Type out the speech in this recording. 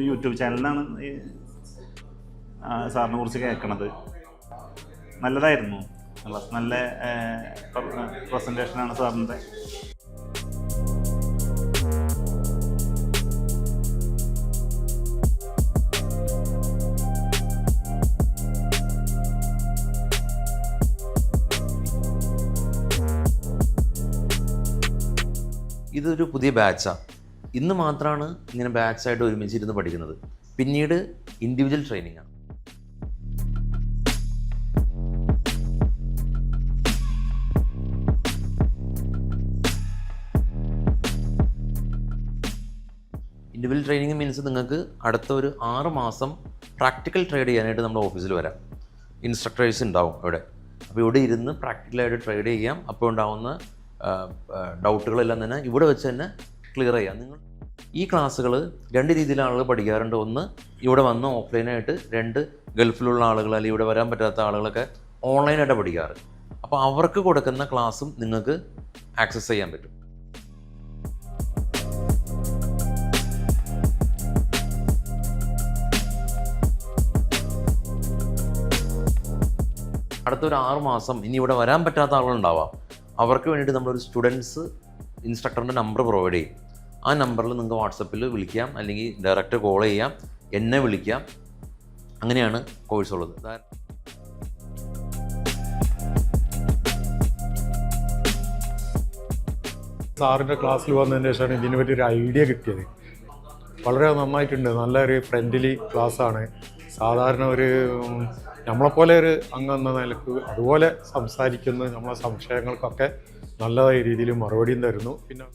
YouTube ചാനലിലാണ് ഈ സാറിനെ കുറിച്ച് കേൾക്കണത്. നല്ലതായിരുന്നു, നല്ല പ്രസൻറ്റേഷനാണ് സാറിൻ്റെ. ഇതൊരു പുതിയ ബാച്ചാണ്. ഇന്ന് മാത്രമാണ് ഇങ്ങനെ ബാച്ചായിട്ട് ഒരുമിച്ചിരുന്ന് പഠിക്കുന്നത്. പിന്നീട് ഇൻഡിവിജ്വൽ ട്രെയിനിങ് ആണ്. ഇൻഡിവിജ്വൽ ട്രെയിനിങ് മീൻസ് നിങ്ങൾക്ക് അടുത്ത ഒരു 6 മാസം പ്രാക്ടിക്കൽ ട്രേഡ് ചെയ്യാനായിട്ട് നമ്മുടെ ഓഫീസിൽ വരാം. ഇൻസ്ട്രക്ടേഴ്സ് ഉണ്ടാവും ഇവിടെ. അപ്പോൾ ഇവിടെ ഇരുന്ന് പ്രാക്ടിക്കലായിട്ട് ട്രേഡ് ചെയ്യാം. അപ്പോൾ ഉണ്ടാവുന്ന ഡൗട്ടുകളെല്ലാം തന്നെ ഇവിടെ വെച്ച് തന്നെ ക്ലിയർ ചെയ്യാം. നിങ്ങൾ ഈ ക്ലാസ്സുകൾ 2 രീതിയിൽ ആളുകൾ പഠിക്കാറുണ്ട്. ഒന്ന്, ഇവിടെ വന്ന് ഓഫ്ലൈനായിട്ട്. 2, ഗൾഫിലുള്ള ആളുകൾ അല്ലെങ്കിൽ ഇവിടെ വരാൻ പറ്റാത്ത ആളുകളൊക്കെ ഓൺലൈനായിട്ട് പഠിക്കാറ്. അപ്പോൾ അവർക്ക് കൊടുക്കുന്ന ക്ലാസ്സും നിങ്ങൾക്ക് ആക്സസ് ചെയ്യാൻ പറ്റും. അടുത്തൊരു 6 മാസം ഇനി ഇവിടെ വരാൻ പറ്റാത്ത ആളുകളുണ്ടാവാം. അവർക്ക് വേണ്ടിയിട്ട് നമ്മളൊരു സ്റ്റുഡൻസ് ഇൻസ്ട്രക്ടറിൻ്റെ നമ്പർ പ്രൊവൈഡ് ചെയ്യും. ആ നമ്പറിൽ നിങ്ങൾക്ക് വാട്സപ്പിൽ വിളിക്കാം, അല്ലെങ്കിൽ ഡയറക്റ്റ് കോൾ ചെയ്യാം, എന്നെ വിളിക്കാം. അങ്ങനെയാണ് കോഴ്സ് ഉള്ളത്. സാറിൻ്റെ ക്ലാസ്സിൽ വന്നതിന് ശേഷമാണ് ഇതിനെ പറ്റി ഒരു ഐഡിയ കിട്ടിയത്. വളരെ നന്നായിട്ടുണ്ട്. നല്ലൊരു ഫ്രണ്ട്ലി ക്ലാസ്സാണ്. സാധാരണ ഒരു നമ്മളെപ്പോലെ ഒരു അംഗം എന്ന നിലക്ക് അതുപോലെ സംസാരിക്കുന്നു. നമ്മളെ സംശയങ്ങൾക്കൊക്കെ നല്ല രീതിയിൽ മറുപടിയും തരുന്നു. പിന്നെ